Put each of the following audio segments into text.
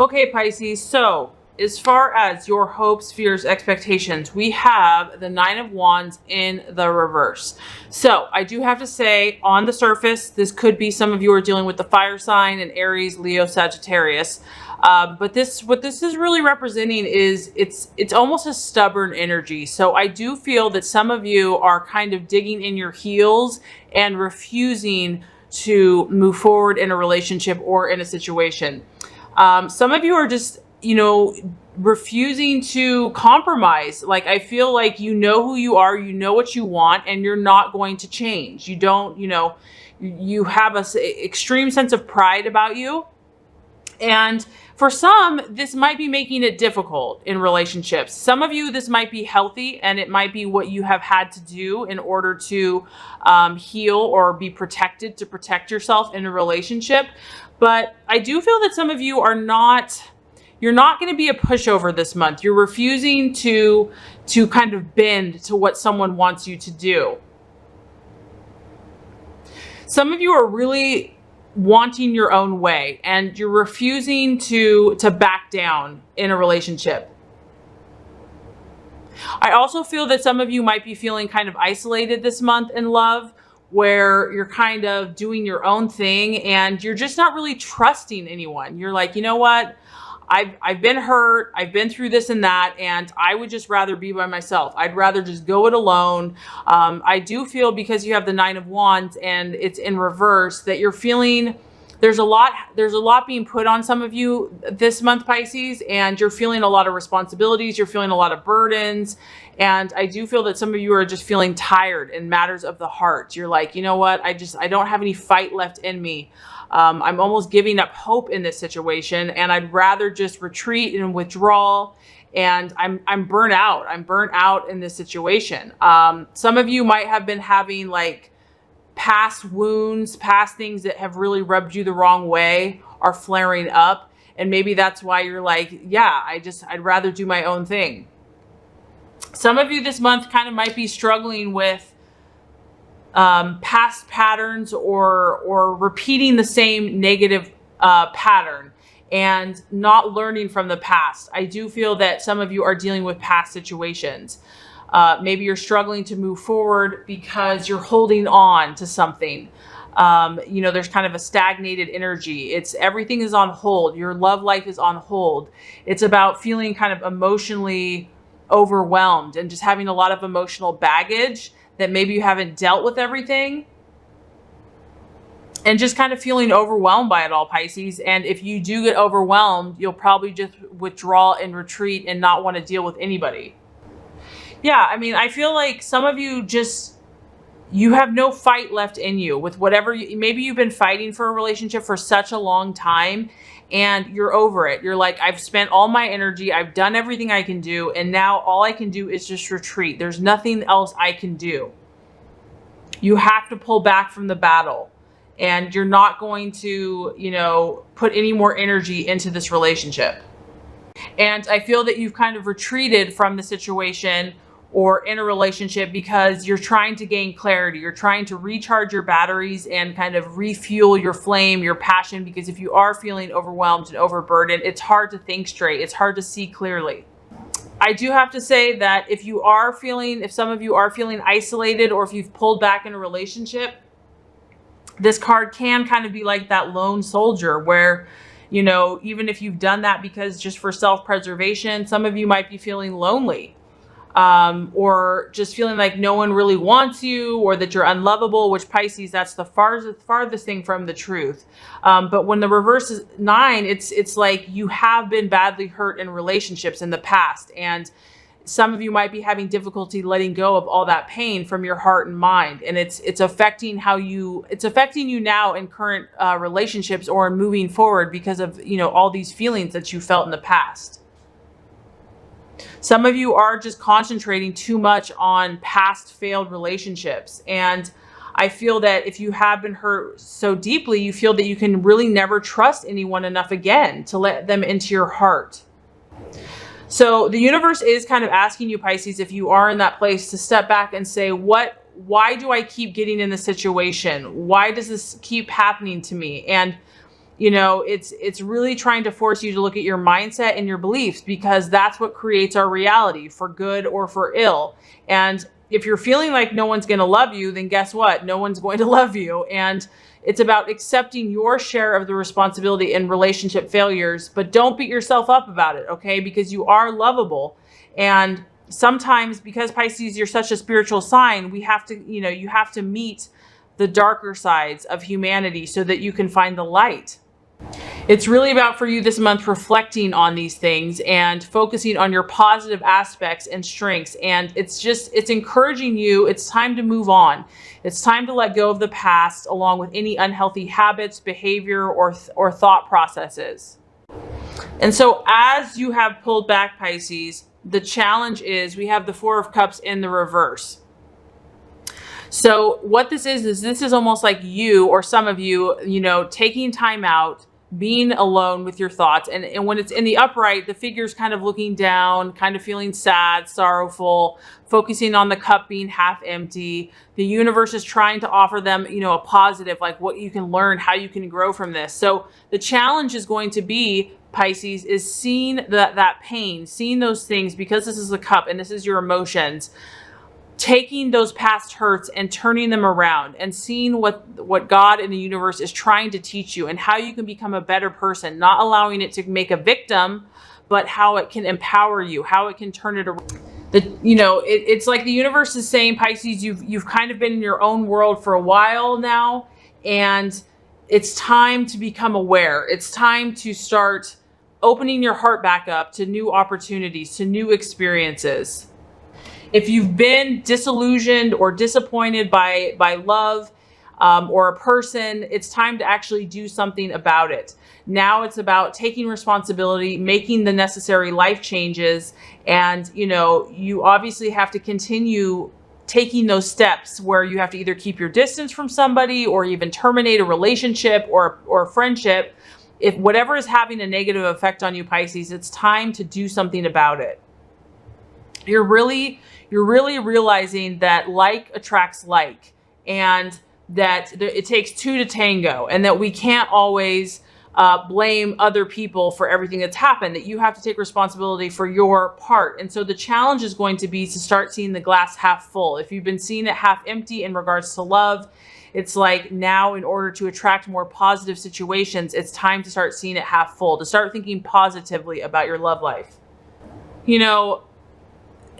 Okay, Pisces, so as far as your hopes, fears, expectations, we have the Nine of Wands in the reverse. So I do have to say, on the surface, this could be some of you are dealing with the fire sign and Aries, Leo, Sagittarius. But what this is really representing is it's almost a stubborn energy. So I do feel that some of you are kind of digging in your heels and refusing to move forward in a relationship or in a situation. Some of you are just, refusing to compromise. Like, I feel like you know who you are, you know what you want, and you're not going to change. You don't, you have a extreme sense of pride about you. And for some, this might be making it difficult in relationships. Some of you, this might be healthy, and it might be what you have had to do in order to heal or be protected, to protect yourself in a relationship. But I do feel that some of you are not, you're not going to be a pushover this month. You're refusing to kind of bend to what someone wants you to do. Some of you are really wanting your own way, and you're refusing to back down in a relationship. I also feel that some of you might be feeling kind of isolated this month in love, where you're kind of doing your own thing and you're just not really trusting anyone. You're like, you know what? I've been hurt. I've been through this and that, and I would just rather be by myself. I'd rather just go it alone. I do feel, because you have the Nine of Wands and it's in reverse, that you're feeling there's a lot being put on some of you this month, Pisces, and you're feeling a lot of responsibilities. You're feeling a lot of burdens. And I do feel that some of you are just feeling tired in matters of the heart. You're like, you know what? I don't have any fight left in me. I'm almost giving up hope in this situation, and I'd rather just retreat and withdraw. And I'm burnt out. I'm burnt out in this situation. Some of you might have been having like past wounds, past things that have really rubbed you the wrong way are flaring up. And maybe that's why you're like, yeah, I'd rather do my own thing. Some of you this month kind of might be struggling with past patterns or repeating the same negative pattern and not learning from the past. I do feel that some of you are dealing with past situations. Maybe you're struggling to move forward because you're holding on to something. There's kind of a stagnated energy. Everything is on hold. Your love life is on hold. It's about feeling kind of emotionally overwhelmed and just having a lot of emotional baggage that maybe you haven't dealt with everything, and just kind of feeling overwhelmed by it all, Pisces. And if you do get overwhelmed, you'll probably just withdraw and retreat and not want to deal with anybody. Yeah, I mean, I feel like some of you you have no fight left in you with whatever, maybe you've been fighting for a relationship for such a long time and you're over it. You're like, I've spent all my energy, I've done everything I can do, and now all I can do is just retreat. There's nothing else I can do. You have to pull back from the battle, and you're not going to, put any more energy into this relationship. And I feel that you've kind of retreated from the situation or in a relationship because you're trying to gain clarity. You're trying to recharge your batteries and kind of refuel your flame, your passion, because if you are feeling overwhelmed and overburdened, it's hard to think straight. It's hard to see clearly. I do have to say that if some of you are feeling isolated, or if you've pulled back in a relationship, this card can kind of be like that lone soldier where, even if you've done that because just for self-preservation, some of you might be feeling lonely. Or just feeling like no one really wants you, or that you're unlovable, which, Pisces, that's the farthest thing from the truth. But when the reverse is 9, it's like you have been badly hurt in relationships in the past. And some of you might be having difficulty letting go of all that pain from your heart and mind. And it's affecting you now in current relationships or in moving forward because of, all these feelings that you felt in the past. Some of you are just concentrating too much on past failed relationships. And I feel that if you have been hurt so deeply, you feel that you can really never trust anyone enough again to let them into your heart. So the universe is kind of asking you, Pisces, if you are in that place, to step back and say, why do I keep getting in this situation? Why does this keep happening to me? And You know, it's really trying to force you to look at your mindset and your beliefs, because that's what creates our reality, for good or for ill. And if you're feeling like no one's going to love you, then guess what? No one's going to love you. And it's about accepting your share of the responsibility in relationship failures, but don't beat yourself up about it, okay? Because you are lovable. And sometimes, because Pisces, you're such a spiritual sign, we have to, you know, you have to meet the darker sides of humanity so that you can find the light. It's really about, for you this month, reflecting on these things and focusing on your positive aspects and strengths. And it's encouraging you. It's time to move on. It's time to let go of the past, along with any unhealthy habits, behavior, or thought processes. And so as you have pulled back, Pisces, the challenge is we have the Four of Cups in the reverse. So what this is almost like you, or some of you, you know, taking time out, being alone with your thoughts. And when it's in the upright, the figure's kind of looking down, kind of feeling sad, sorrowful, focusing on the cup being half empty. The universe is trying to offer them, you know, a positive, like what you can learn, how you can grow from this. So the challenge is going to be, Pisces, is seeing that pain, seeing those things, because this is the cup and this is your emotions, taking those past hurts and turning them around and seeing what God and the universe is trying to teach you, and how you can become a better person, not allowing it to make a victim, but how it can empower you, how it can turn it around. You know, it's like the universe is saying, Pisces, you've kind of been in your own world for a while now, and it's time to become aware. It's time to start opening your heart back up to new opportunities, to new experiences. If you've been disillusioned or disappointed by love or a person, it's time to actually do something about it. Now it's about taking responsibility, making the necessary life changes. And, you know, you obviously have to continue taking those steps where you have to either keep your distance from somebody, or even terminate a relationship or a friendship. If whatever is having a negative effect on you, Pisces, it's time to do something about it. You're really realizing that like attracts like, and that it takes two to tango, and that we can't always blame other people for everything that's happened, that you have to take responsibility for your part. And so the challenge is going to be to start seeing the glass half full. If you've been seeing it half empty in regards to love, it's like now, in order to attract more positive situations, it's time to start seeing it half full, to start thinking positively about your love life. You know,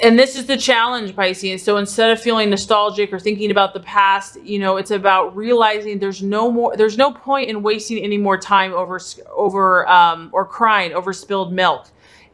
and this is the challenge, Pisces. So instead of feeling nostalgic or thinking about the past, you know, it's about realizing there's no point in wasting any more time or crying over spilled milk.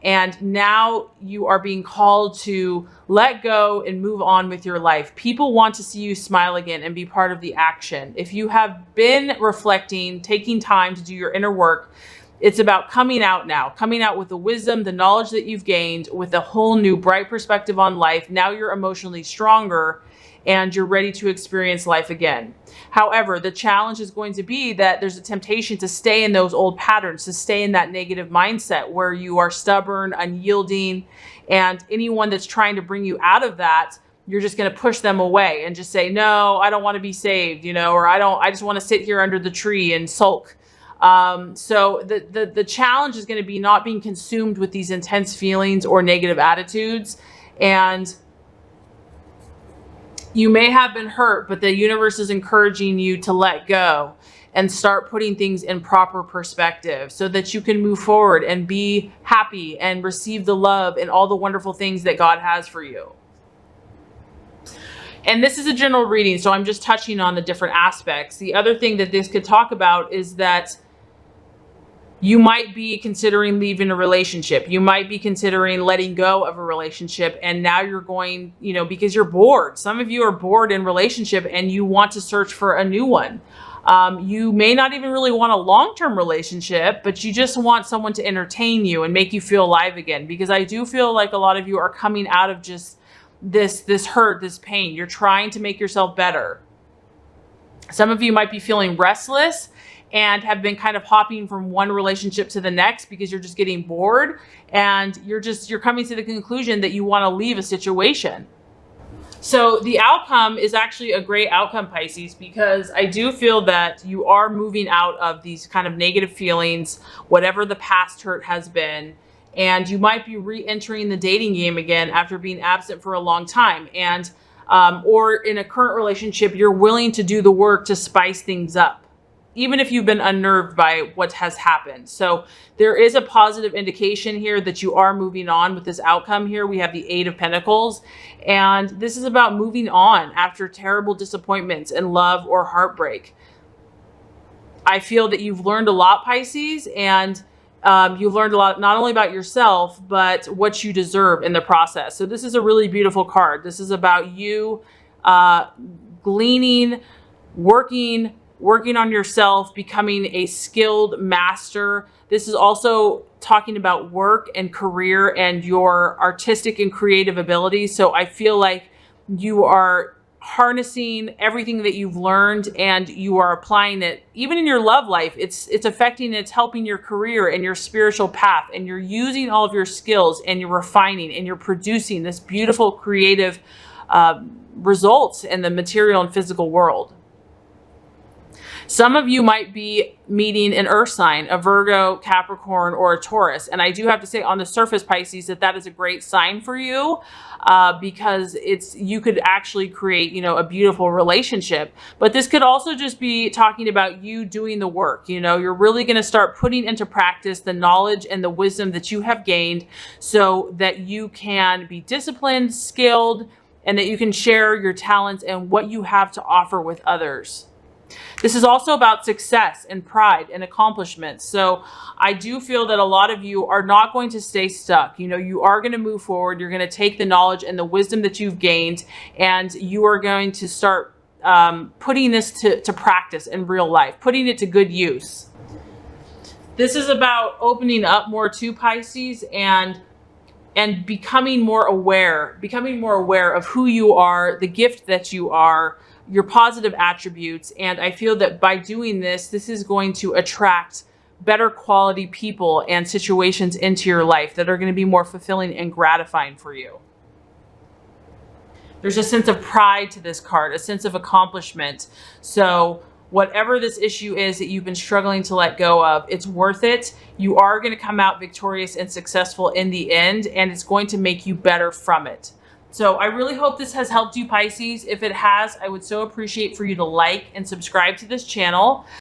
And now you are being called to let go and move on with your life. People want to see you smile again and be part of the action. If you have been reflecting, taking time to do your inner work, it's about coming out now, coming out with the wisdom, the knowledge that you've gained, with a whole new bright perspective on life. Now you're emotionally stronger and you're ready to experience life again. However, the challenge is going to be that there's a temptation to stay in those old patterns, to stay in that negative mindset where you are stubborn, unyielding, and anyone that's trying to bring you out of that, you're just going to push them away and just say, no, I don't want to be saved, you know, or I just want to sit here under the tree and sulk. So the challenge is going to be not being consumed with these intense feelings or negative attitudes. And you may have been hurt, but the universe is encouraging you to let go and start putting things in proper perspective so that you can move forward and be happy and receive the love and all the wonderful things that God has for you. And this is a general reading, so I'm just touching on the different aspects. The other thing that this could talk about is that you might be considering leaving a relationship. You might be considering letting go of a relationship. And now you're going, you know, because you're bored. Some of you are bored in relationship and you want to search for a new one. You may not even really want a long-term relationship, but you just want someone to entertain you and make you feel alive again. Because I do feel like a lot of you are coming out of just this hurt, this pain. You're trying to make yourself better. Some of you might be feeling restless and have been kind of hopping from one relationship to the next because you're just getting bored, and you're coming to the conclusion that you want to leave a situation. So the outcome is actually a great outcome, Pisces, because I do feel that you are moving out of these kind of negative feelings, whatever the past hurt has been, and you might be re-entering the dating game again after being absent for a long time. And or in a current relationship, you're willing to do the work to spice things up, even if you've been unnerved by what has happened. So there is a positive indication here that you are moving on with this outcome here. We have the Eight of Pentacles, and this is about moving on after terrible disappointments in love or heartbreak. I feel that you've learned a lot, Pisces, and you've learned a lot, not only about yourself, but what you deserve in the process. So this is a really beautiful card. This is about you gleaning, working on yourself, becoming a skilled master. This is also talking about work and career and your artistic and creative abilities. So I feel like you are harnessing everything that you've learned and you are applying it even in your love life. It's affecting, it's helping your career and your spiritual path, and you're using all of your skills and you're refining and you're producing this beautiful creative results in the material and physical world. Some of you might be meeting an earth sign, a Virgo, Capricorn, or a Taurus. And I do have to say on the surface, Pisces, that is a great sign for you because you could actually create, a beautiful relationship. But this could also just be talking about you doing the work. You're really going to start putting into practice the knowledge and the wisdom that you have gained so that you can be disciplined, skilled, and that you can share your talents and what you have to offer with others. This is also about success and pride and accomplishments. So I do feel that a lot of you are not going to stay stuck. You are going to move forward. You're going to take the knowledge and the wisdom that you've gained, and you are going to start putting this to practice in real life, putting it to good use. This is about opening up more to Pisces and becoming more aware of who you are, the gift that you are, your positive attributes. And I feel that by doing this is going to attract better quality people and situations into your life that are going to be more fulfilling and gratifying for you. There's a sense of pride to this card, a sense of accomplishment. So whatever this issue is that you've been struggling to let go of, it's worth it. You are going to come out victorious and successful in the end, and it's going to make you better from it. So I really hope this has helped you, Pisces. If it has, I would so appreciate for you to like and subscribe to this channel.